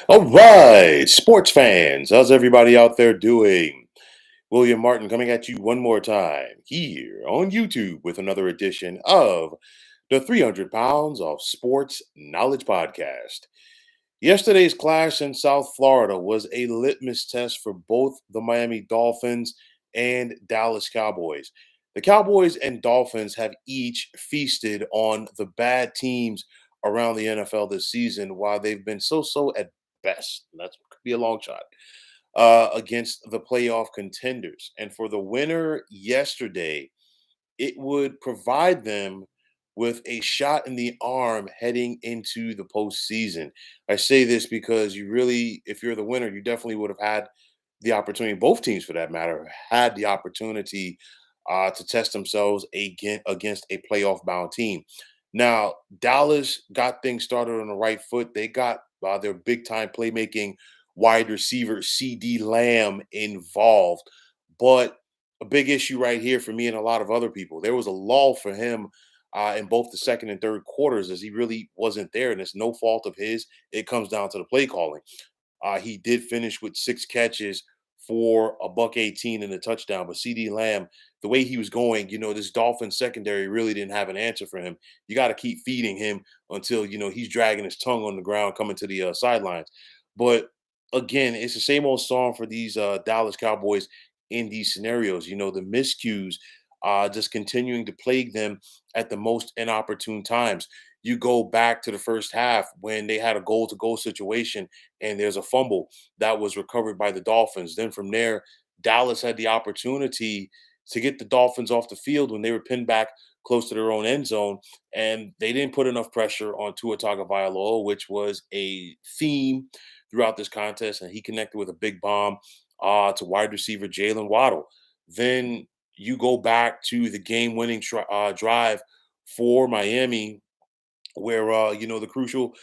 All right, sports fans, how's everybody out there doing? William Martin coming at you one more time here on YouTube with another edition of the 300 Pounds of Sports Knowledge Podcast. Yesterday's clash in South Florida was a litmus test for both the Miami Dolphins and Dallas Cowboys. The Cowboys and Dolphins have each feasted on the bad teams around the NFL this season, while they've been so at best. That could be a long shot against the playoff contenders. And for the winner yesterday, it would provide them with a shot in the arm heading into the postseason. I say this because you really, if you're the winner, you definitely would have had the opportunity, both teams for that matter, had the opportunity to test themselves against a playoff bound team. Now, Dallas got things started on the right foot. They got their big time playmaking wide receiver, CD Lamb, involved. But a big issue right here for me and a lot of other people. There was a lull for him in both the second and third quarters as he really wasn't there, and it's no fault of his. It comes down to the play calling. He did finish with 6 catches for a buck 18 and a touchdown, but CD Lamb, the way he was going, this Dolphins secondary really didn't have an answer for him. You got to keep feeding him until he's dragging his tongue on the ground coming to the sidelines. But again, it's the same old song for these Dallas Cowboys in these scenarios. The miscues just continuing to plague them at the most inopportune times. You go back to the first half when they had a goal to goal situation and there's a fumble that was recovered by the Dolphins. Then from there, Dallas had the opportunity to get the Dolphins off the field when they were pinned back close to their own end zone, and they didn't put enough pressure on Tua Tagovailoa, which was a theme throughout this contest, and he connected with a big bomb to wide receiver Jalen Waddle. Then you go back to the game-winning drive for Miami where the crucial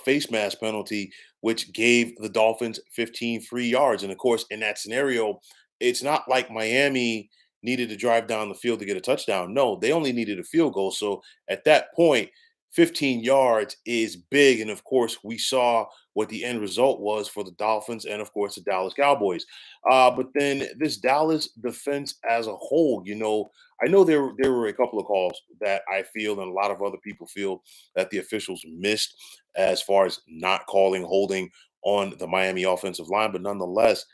face mask penalty, which gave the Dolphins 15 free yards. And of course, in that scenario, it's not like Miami needed to drive down the field to get a touchdown. No, they only needed a field goal. So at that point, 15 yards is big. And of course, we saw what the end result was for the Dolphins and, of course, the Dallas Cowboys. But then this Dallas defense as a whole, I know there were a couple of calls that I feel and a lot of other people feel that the officials missed as far as not calling holding on the Miami offensive line, but nonetheless,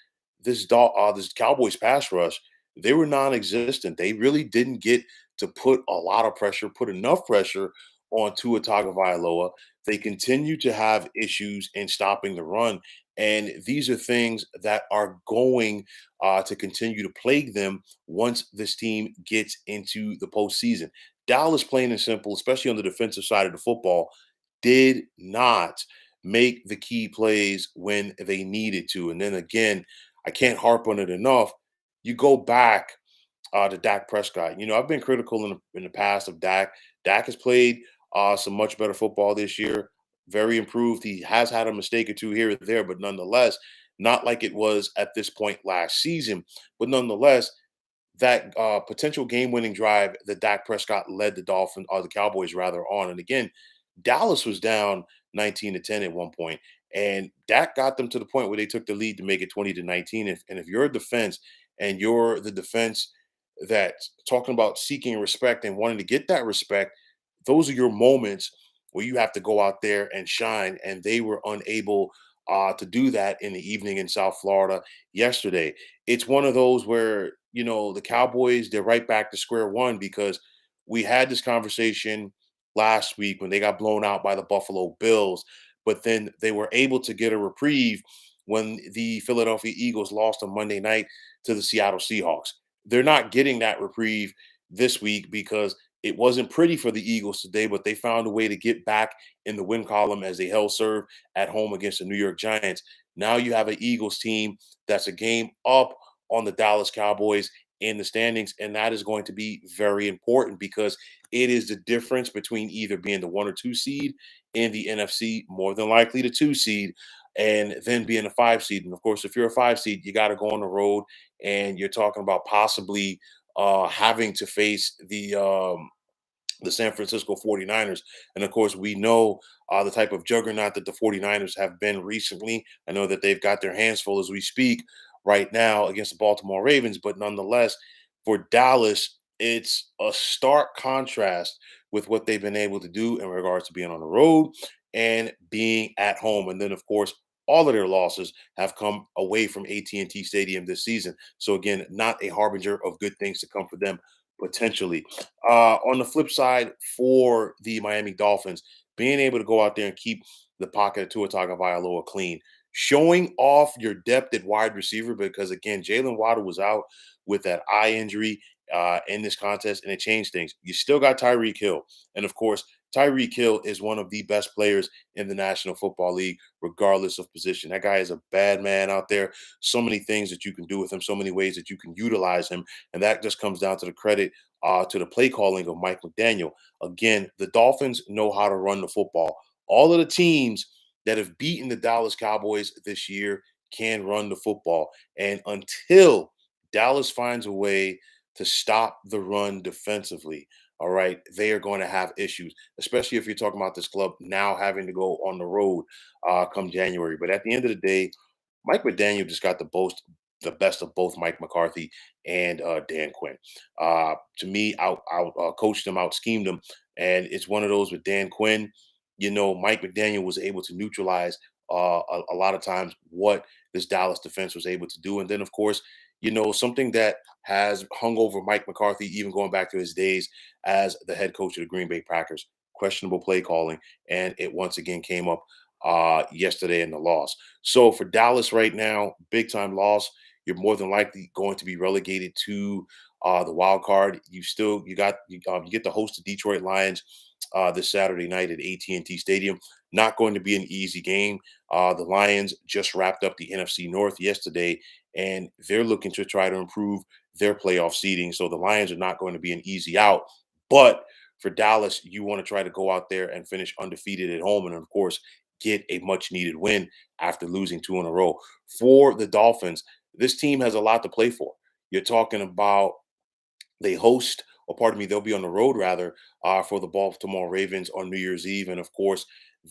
this Cowboys pass rush, they were non-existent. They really didn't get to put a lot of pressure, put enough pressure on Tua Tagovailoa. They continue to have issues in stopping the run, and these are things that are going to continue to plague them once this team gets into the postseason. Dallas, plain and simple, especially on the defensive side of the football, did not make the key plays when they needed to. And then again, I can't harp on it enough. You go back to Dak Prescott. I've been critical in the past of Dak. Dak has played some much better football this year, very improved. He has had a mistake or two here or there, but nonetheless, not like it was at this point last season. But nonetheless, that potential game-winning drive that Dak Prescott led the Dolphins or the Cowboys rather on. And again, Dallas was down 19-10 at one point, and Dak got them to the point where they took the lead to make it 20-19. And if you're a defense and you're the defense that's talking about seeking respect and wanting to get that respect, those are your moments where you have to go out there and shine. And they were unable to do that in the evening in South Florida yesterday. It's one of those where, the Cowboys, they're right back to square one because we had this conversation last week when they got blown out by the Buffalo Bills, but then they were able to get a reprieve when the Philadelphia Eagles lost on Monday night to the Seattle Seahawks. They're not getting that reprieve this week because it wasn't pretty for the Eagles today, but they found a way to get back in the win column as they held serve at home against the New York Giants. Now you have an Eagles team that's a game up on the Dallas Cowboys in the standings, and that is going to be very important because it is the difference between either being the 1 or 2 seed in the NFC, more than likely the 2 seed, and then being a 5 seed. And of course, if you're a 5 seed, you got to go on the road, and you're talking about possibly having to face the San Francisco 49ers. And of course, we know the type of juggernaut that the 49ers have been recently. I know that they've got their hands full as we speak right now against the Baltimore Ravens, but nonetheless, for Dallas, it's a stark contrast with what they've been able to do in regards to being on the road and being at home. And then, of course, all of their losses have come away from AT&T Stadium this season. So again, not a harbinger of good things to come for them potentially. On the flip side, for the Miami Dolphins, being able to go out there and keep the pocket of Tua Tagovailoa clean, showing off your depth at wide receiver, because again, Jalen Waddle was out with that eye injury in this contest, and it changed things. You still got Tyreek Hill, and of course, Tyreek Hill is one of the best players in the National Football League, regardless of position. That guy is a bad man out there. So many things that you can do with him, so many ways that you can utilize him, and that just comes down to the credit to the play calling of Mike McDaniel. Again, the Dolphins know how to run the football. All of the teams that have beaten the Dallas Cowboys this year can run the football. And until Dallas finds a way to stop the run defensively, all right, they are going to have issues, especially if you're talking about this club now having to go on the road come January. But at the end of the day, Mike McDaniel just got the best of both Mike McCarthy and Dan Quinn. To me, out coached him, out schemed him, and it's one of those with Dan Quinn. You know, Mike McDaniel was able to neutralize a lot of times what this Dallas defense was able to do, and then of course, you know, something that has hung over Mike McCarthy, even going back to his days as the head coach of the Green Bay Packers, questionable play calling, and it once again came up yesterday in the loss. So for Dallas right now, big time loss. You're more than likely going to be relegated to the wild card. You get to host the Detroit Lions this Saturday night at AT&T Stadium. Not going to be an easy game. The Lions just wrapped up the NFC North yesterday, and they're looking to try to improve their playoff seeding. So the Lions are not going to be an easy out. But for Dallas, you want to try to go out there and finish undefeated at home, and of course, get a much needed win after losing two in a row. For the Dolphins, this team has a lot to play for. You're talking about they host, or pardon me, they'll be on the road rather for the Baltimore Ravens on New Year's Eve, and of course,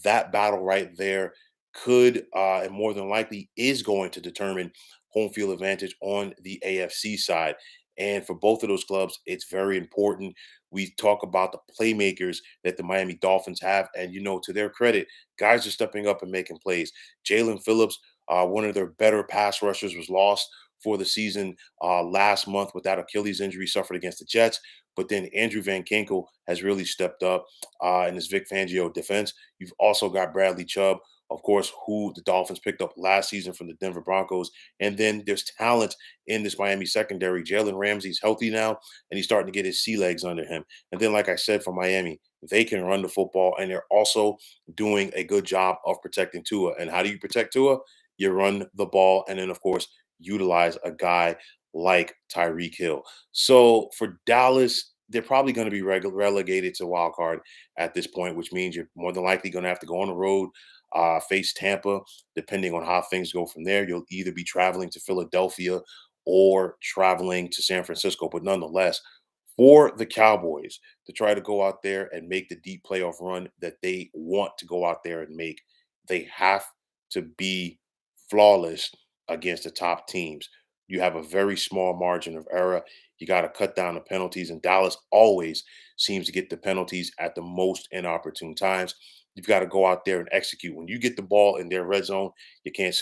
that battle right there could and more than likely is going to determine home field advantage on the AFC side. And for both of those clubs, it's very important. We talk about the playmakers that the Miami Dolphins have, and you know, to their credit, guys are stepping up and making plays. Jalen Phillips, one of their better pass rushers, was lost for the season last month with that Achilles injury suffered against the Jets. But then Andrew Van Kinkel has really stepped up in this Vic Fangio defense. You've also got Bradley Chubb, of course, who the Dolphins picked up last season from the Denver Broncos. And then there's talent in this Miami secondary. Jalen Ramsey's healthy now, and he's starting to get his sea legs under him. And then, like I said, for Miami, they can run the football, and they're also doing a good job of protecting Tua. And how do you protect Tua? You run the ball, and then, of course, utilize a guy like Tyreek Hill. So for Dallas, they're probably going to be relegated to wild card at this point, which means you're more than likely going to have to go on the road, face Tampa. Depending on how things go from there, you'll either be traveling to Philadelphia or traveling to San Francisco. But nonetheless, for the Cowboys to try to go out there and make the deep playoff run that they want to go out there and make, they have to be flawless against the top teams. You have a very small margin of error. You got to cut down the penalties, and Dallas always seems to get the penalties at the most inopportune times. You've got to go out there and execute. When you get the ball in their red zone, you can't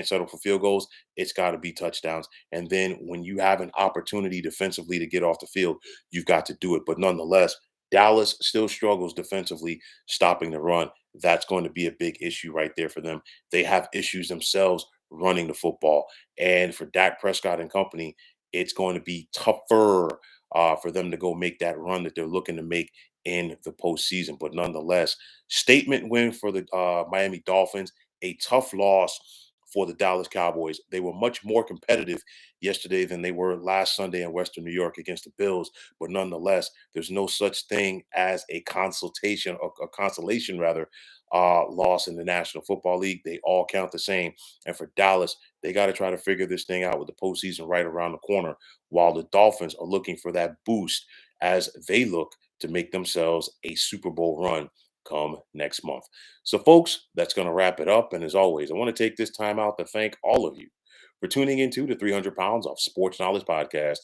settle for field goals. It's got to be touchdowns. And then when you have an opportunity defensively to get off the field, you've got to do it. But nonetheless, Dallas still struggles defensively stopping the run. That's going to be a big issue right there for them. They have issues themselves running the football. And for Dak Prescott and company, it's going to be tougher for them to go make that run that they're looking to make in the postseason. But nonetheless, statement win for the Miami Dolphins, a tough loss for the Dallas Cowboys. They were much more competitive yesterday than they were last Sunday in Western New York against the Bills. But nonetheless, there's no such thing as a consultation or a consolation rather loss in the National Football League. They all count the same. And for Dallas, they got to try to figure this thing out with the postseason right around the corner, while the Dolphins are looking for that boost as they look to make themselves a Super Bowl run come next month. So, folks, that's going to wrap it up. And as always, I want to take this time out to thank all of you for tuning into the 300 Pounds of Sports Knowledge podcast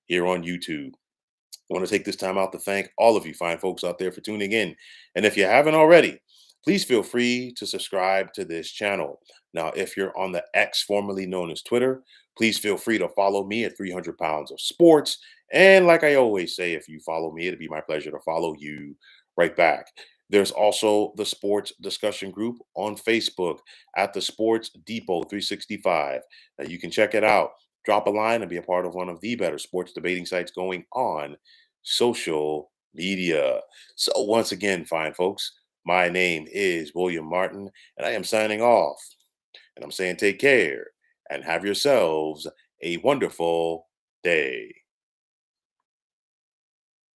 here on YouTube. I want to take this time out to thank all of you fine folks out there for tuning in. And if you haven't already, please feel free to subscribe to this channel. Now, if you're on the X, formerly known as Twitter, please feel free to follow me at 300 Pounds of Sports. And like I always say, if you follow me, it'd be my pleasure to follow you right back. There's also the sports discussion group on Facebook at the Sports Depot 365. Now, you can check it out. Drop a line and be a part of one of the better sports debating sites going on social media. So, once again, fine folks, my name is William Martin, and I am signing off. And I'm saying take care and have yourselves a wonderful day.